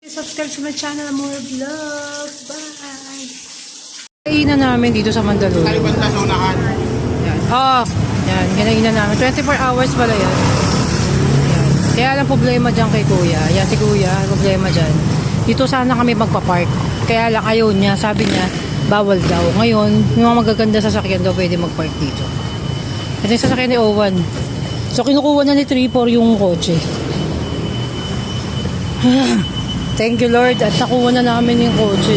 Subscribe sa my channel, more vlogs. Bye! Kainan namin dito sa Mandaluyong. Kalibanda sa unahan. Yan. Oh, yan. Kinainan namin. 24 hours pala yan. Yan. Kaya lang problema dyan kay Kuya. Yan si Kuya, problema dyan. Dito sana kami magpa-park. Kaya lang ayaw niya. Sabi niya, bawal daw. Ngayon, yung mga magaganda sasakyan daw pwede mag-park dito. Ito yung sasakyan ni Owen. So, kinukuha na ni 3-4 yung kotse. Thank you Lord at nakuha na namin yung kotse.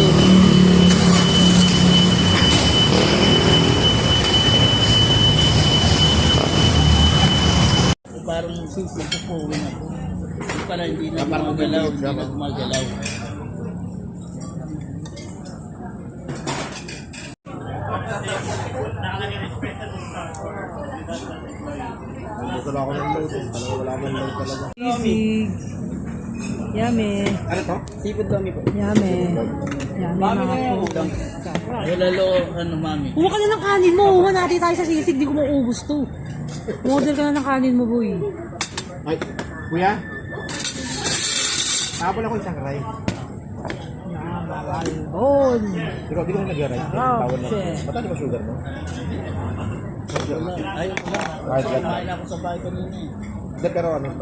Parang sisig po na po. Para hindi na gumagalaw, hindi na gumagalaw. Wala ako ng load. Wala akong load talaga. Sisig. Yummy. Ano to? Sipod kami po. Yummy. Yummy mga po. Wala lo, ano mami. Kuha ka na ng kanin mo. Huwag natin tayo sa sisig. Di ko mauubos to. Order ka na ng kanin mo, boy. Ay, kuya? Tapon ako isang ray. Bon. Di ko na nag-ray. Tawad na. Ba't ano ba sugar mo? Ayaw ko na. High blood. Kumain ako sa bahay kanina eh. Hindi, pero anong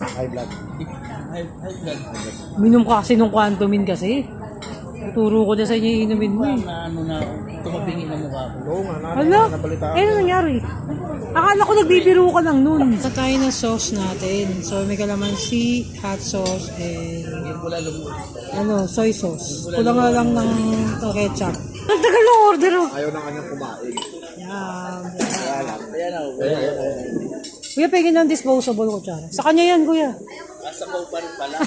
high blood? High blood. Minom ka kasi nung Quantumin kasi. Turo ko na sa inyo inumin mo eh. Na ano na, tumabingi na mukha ko. Oo nga, Hala, nabalitaan. ano nangyari? Akala ko nagbibiro ka lang nun. Sa tayo ng sauce natin. So may kalamansi, hot sauce, and Hindi ko lalo mo. soy sauce. Kulang na lang ng ketchup. Ang tagal ng order oh. Ayaw na kanyang kumain. Yan. Kaya na, Kuya, pegin ng disposable ko, Chara. Sa kanya yan, kuya. kasabaw pa rin pala.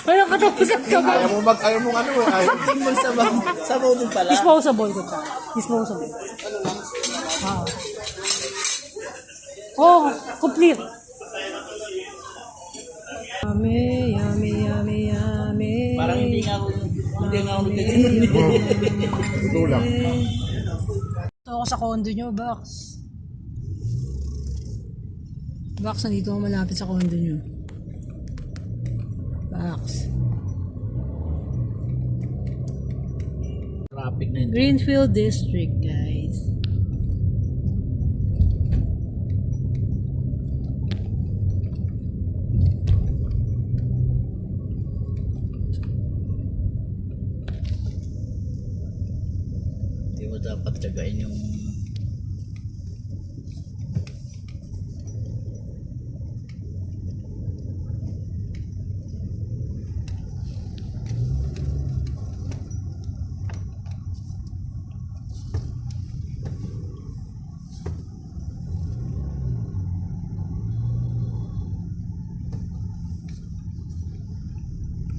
Walang katapusan ka ba? Ayaw mo ano eh. Ayaw Hindi mo sabaw din pala. Disposable ko, Chara. Disposable. Oh, complete. Yummy, yummy, yummy, yummy. Parang hindi nga ako nagtitindig. Ito lang. Ito ako sa condo nyo, Bax. Bax, nandito ako malapit sa condo nyo. Bax. Traffic na yun. Greenfield District, guys. Hindi mo dapat tagain yung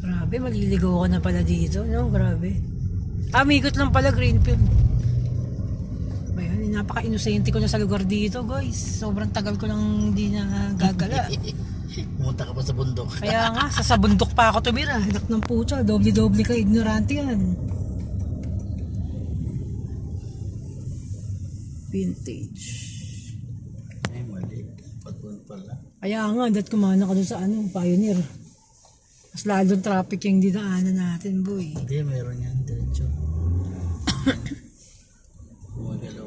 Grabe, maliligaw ka na pala dito, no? Grabe. Amikot lang pala Greenfield. Ayun, napaka-inosente ko na sa lugar dito, guys. Sobrang tagal ko lang hindi na gagala. pumunta ka pa sa bundok. Kaya nga, sa bundok pa ako tumira. Anak ng putya, doble-doble ka, ignorante yan. Vintage. Ay, mali. Patun pala. Kaya nga, dat kumana ka dun sa Pioneer. Mas lalong traffic yung dinaanan natin, boy. Hindi, meron yan. Diretso. Gumagalaw.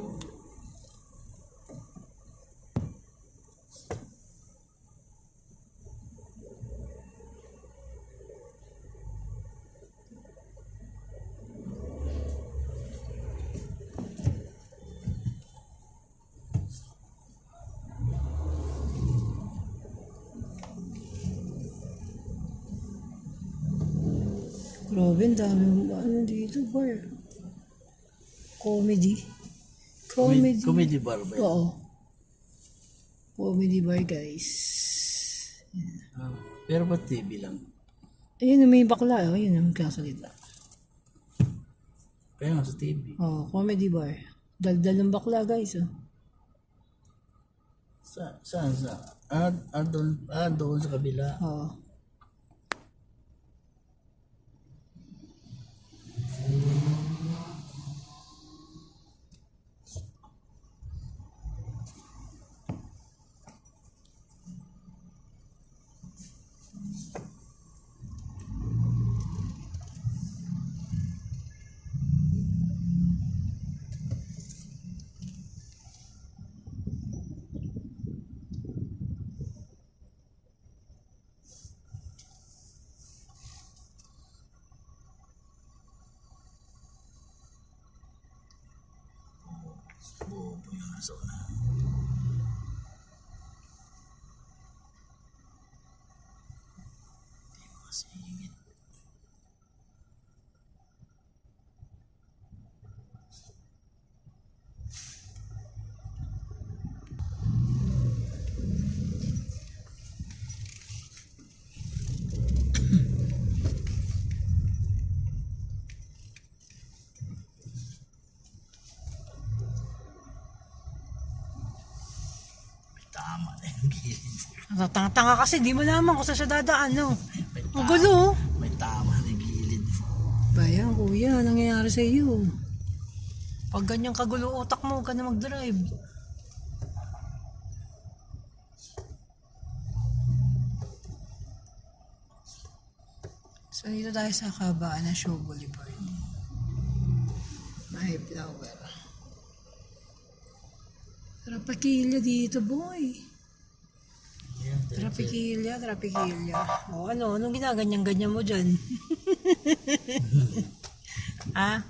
Grabe, ang dami dito, bar. Comedy. Comedy bar ba yun? Oo. Comedy bar, guys. Ah, pero ba't TV lang? Ayun, may bakla. Ayun, ang kasalita. Kaya nga sa TV. Oh, comedy bar. Daldal ng bakla, guys. Oh. Saan? Doon sa kabila. Oo. Pasok na. Masingit. Tama na yung gilid. Tanga kasi, di mo naman kung saan siya dadaan, no? May Ang tama- gulo, oh. May tama na yung gilid. Bayan, kuya, anong nangyayari sa iyo? Pag ganyang kagulo utak mo, huwag ka na mag-drive. So, dito tayo sa kabaan ng Show Boulevard. May flower. Trapikilya dito, boy. Yan, Trapikilya. O ano, anong ginaganyan-ganyan mo dyan? Ha?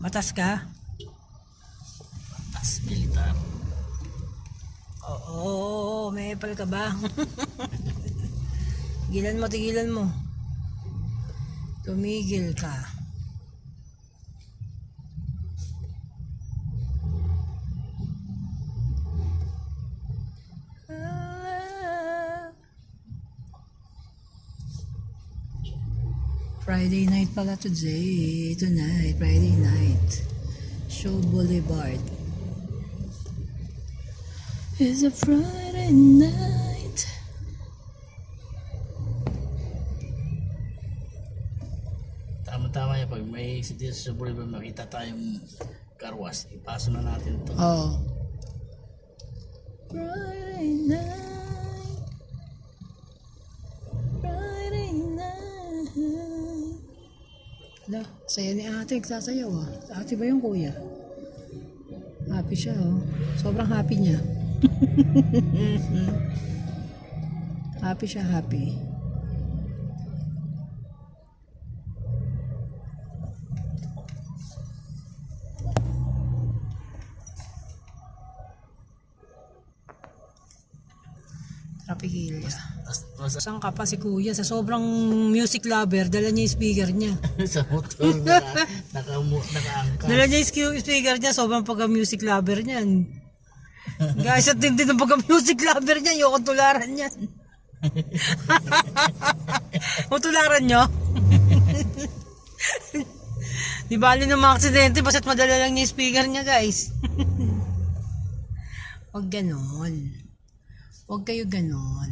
Matas ka? tas militar. Oo, may epal ka ba? Tigilan mo. Tumigil ka. Friday night pala today. Tonight, Friday night. Show Boulevard. It's a Friday night. Tama-tama yan. Pag may dito sa Boulevard makita tayong karwas, ipaso na natin ito. Oh. Friday night. Friday night. Hala, saya ni ate. Nagsasayaw ah. Ate ba yung kuya? Happy siya oh. Sobrang happy niya. Happy siya, happy. Trapikilya. Saan ka pa si kuya? Sa sobrang music lover, dala niya yung speaker niya. Sa motor nakaangkas. Dala niya yung speaker niya, sobrang pagka-music lover niyan. Guys, at hindi ng pagka-music lover niya, yung tularan niyan. O tularan nyo? Di bali ng mga aksidente, basta't madala lang niya yung speaker niya, guys. Huwag ganon. Huwag kayo ganon.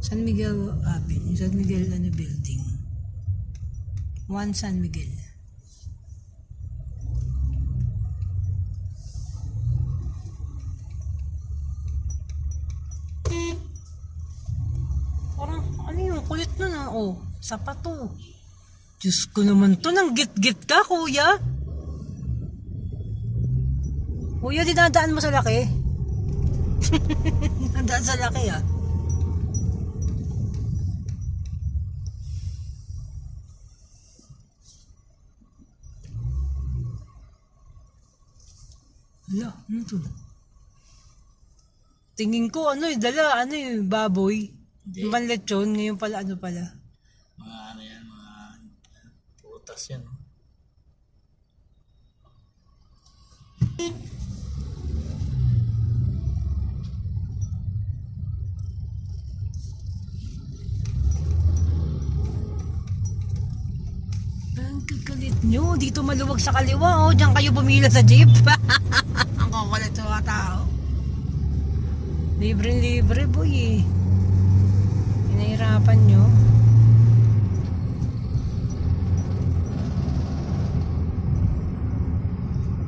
San Miguel Avenue, San Miguel building. 1 San Miguel. Parang, ano yun? Kulit nun ah. Oh, sapat to. Diyos ko naman to, nang git-git ka, kuya. Kuya, dinadaan mo sa laki. Dinadaan sa laki ah. Hala, ano to? Tingin ko baboy. Hindi. Manlechon, ngayon pala ano pala. Mga ano yan, mga putas yan. Ang kakalit nyo, dito maluwag sa kaliwa, oh. Diyan kayo pumila sa jeep. Ang kakalit sa mga tao. Libre-libre, boy, eh. Pinahirapan nyo.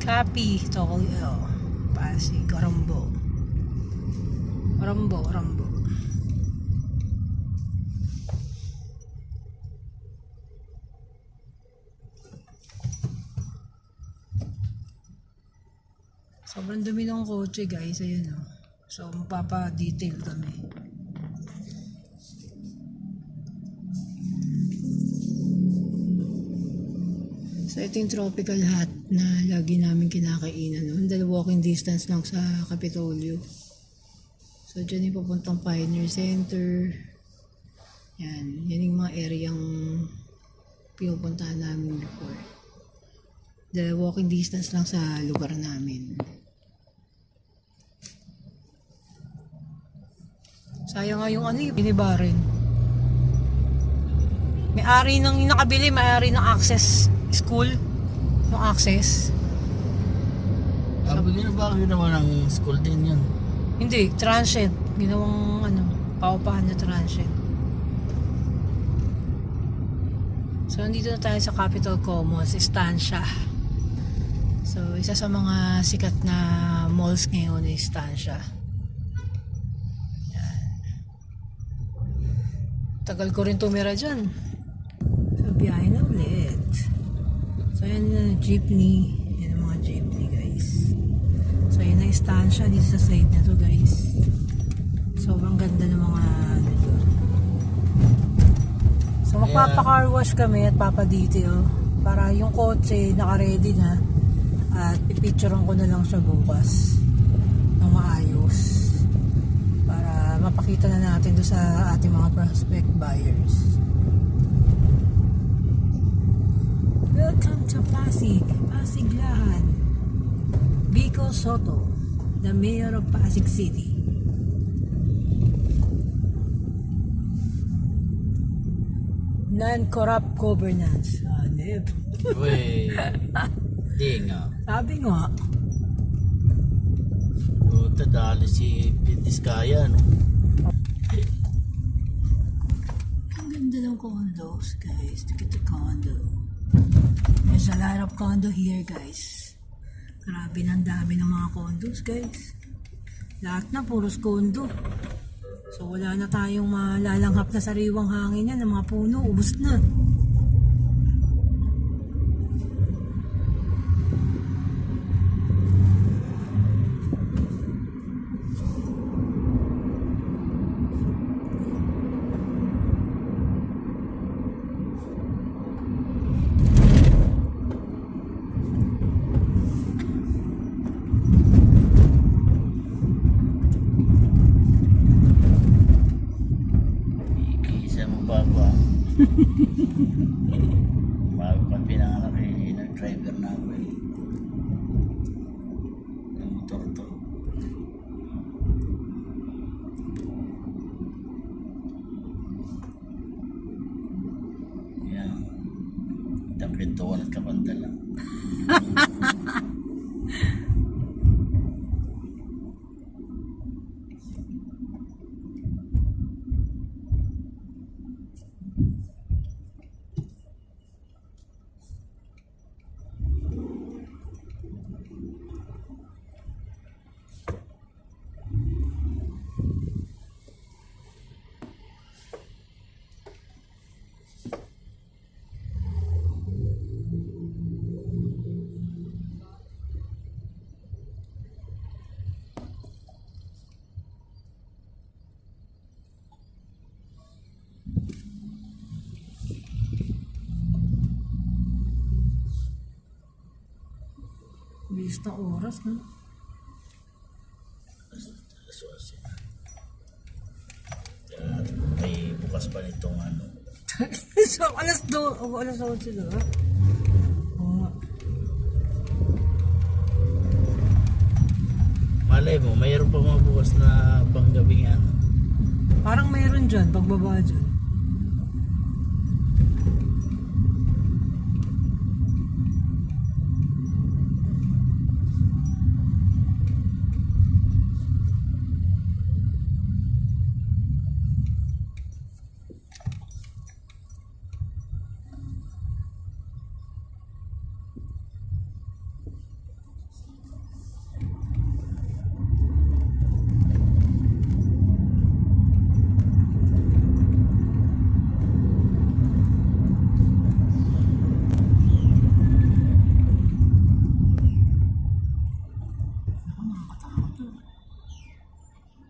Copy, Tokyo, Pasig, Rambo. Sobrang dumi ng kotse, guys. Ayan, oh. So, magpapa-detail kami. So, ito yung tropical hut na lagi namin kinakainan. No? Dahil walking distance lang sa Capitolio. So, dyan yung papuntang Pioneer Center. Yan. Yan yung mga areang pinupuntahan namin before. Dahil walking distance lang sa lugar namin. Sayang nga yung yung binibarin. May-ari ng nakabili, may-ari ng access school. Yung access. Sabi nyo ba ginawa ng school din yun? Hindi, transient. Ginawang paupahan na transient. So, nandito na tayo sa Capitol Commons, Estancia. So, isa sa mga sikat na malls ngayon is Estancia. Yan. Tagal ko rin tumira dyan. So, biyahe na ulit. So, yan na jeepney. Yan ang mga jeepney, guys. So, yun na Estancia dito sa side na to, guys. Sobrang ganda ng mga dito. So, magpapa-car wash kami at papaditi, para yung kotse naka-ready na at pipicturean ko na lang siya bukas ng maayos para mapakita na natin doon sa ating mga prospect buyers. Welcome to Pasig, Pasiglahan. Vico Soto, the mayor of Pasig City. Non-corrupt governance. Hanip. Uy, di nga. Sabi nga. Puta, dali si Diskaya, no? Ang ganda ng condos, guys. Look at the condo. There's a lot of condo here, guys. Grabe ng dami ng mga condos, guys. Lahat na, puros condo. So, wala na tayong malalanghap na sariwang hangin yan ng mga puno. Ubus na. Isa mo bago ah. Bago pa pinanganak ng driver namin. Ng motor to. Yan. Tapintuan at kapandala. Bilis na oras, no? May bukas pa nitong ano. So, alas 11 na. Oo. Malay mo, mayroon pa mga bukas na panggabing ano. Parang mayroon dyan, pagbaba dyan.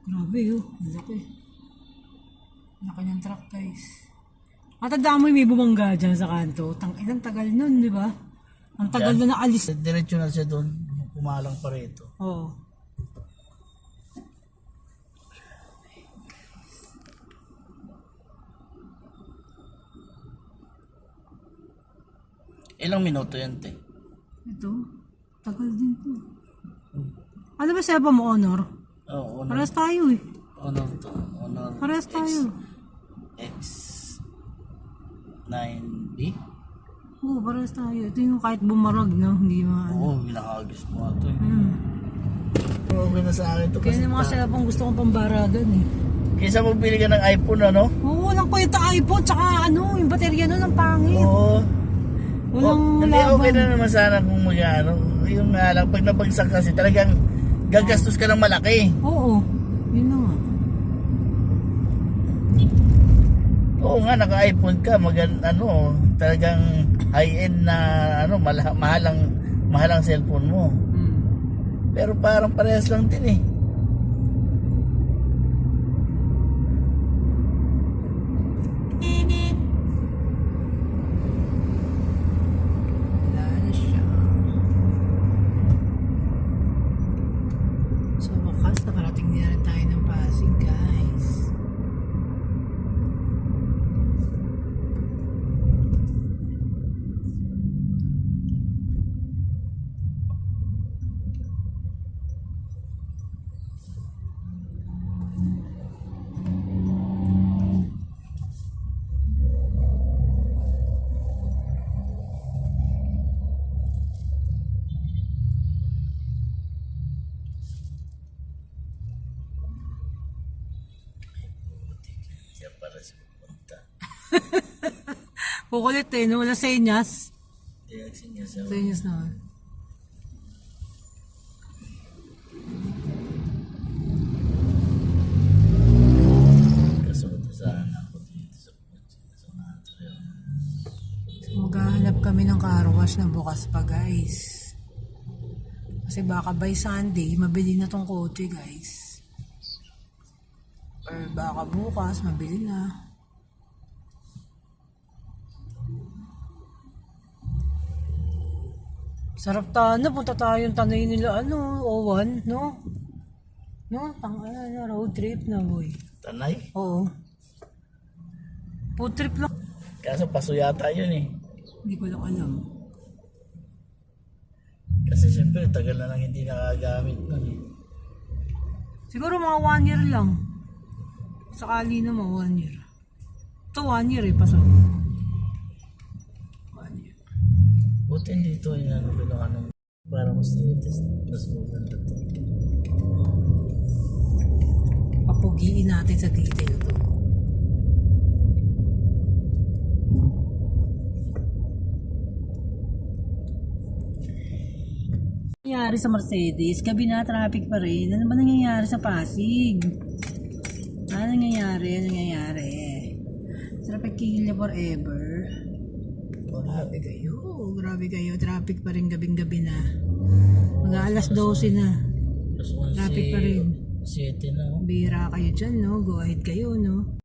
Grabe ang laki. Laki ng truck, guys. Matanda mo yung may bumangga dyan sa kanto. Inang tagal nun, di ba? Ang tagal na naalis. Diretso na siya doon. Kumalang pa rito. Oo. Ilang minuto yan, te? Ito, tagal din to. Ano ba sabi mo, Honor? Oo, honor. Parehas tayo eh. Honor to. Honor. Parehas tayo. X 9B? Oo, parehas tayo. Ito yung kahit bumarag, no? Hindi maano. Oo, binakagis mo nga to eh. Hmm. Okay na sa akin to Kaya kasi yung mga cellphone gusto kong pambaragan eh. kaysa magbili ka ng iPhone, ano? Oo, walang kwenta iPhone, tsaka ano, yung baterya nun ang pangit. Oo. Walang Hindi, laban. okay na naman sana kung mag-ano. Yung nga lang, pag nabagsak kasi talagang gagastos ka ng malaki. Oo, yun na nga. Oo nga, naka-iPhone ka, talagang high-end na, mahalang cellphone mo. Hmm. Pero parang parehas lang din eh. Wala na siya. So, wakas, nakarating din na rin tayo ng Pasig, guys. Yan para sa pupunta. Kukulit eh, no? Wala senyas. Reaction niya sa Senyas naman. kasunod sana ako dito sa natin. So, maghahanap kami ng car wash na bukas pa, guys. Kasi baka by Sunday, mabili na tong kotse, guys. Or baka bukas, mabili na. Sarap tana, punta tayong tanay nila, O1, no? No, road trip na, boy. Tanay? Oo. Food trip lang. Kaso paso yata yun eh. Hindi ko lang alam. Kasi siyempre tagal na lang hindi nakagamit nun eh. Siguro mga 1 year lang. Sakali naman 1 year. Ito 1 year eh, paso. 1 year. Buti dito yung para mas latest, mas maganda to. Papugiin natin sa detail to. Nangyayari sa Mercedes, gabi na traffic pa rin. Ano ba nangyayari sa Pasig? Ano nangyayari? Traffic kill forever. Grabe kayo, traffic pa rin gabing-gabi na. Mag-aalas 12 na. Traffic pa rin. 7 na. Bira kayo dyan, no? Go ahead kayo, no?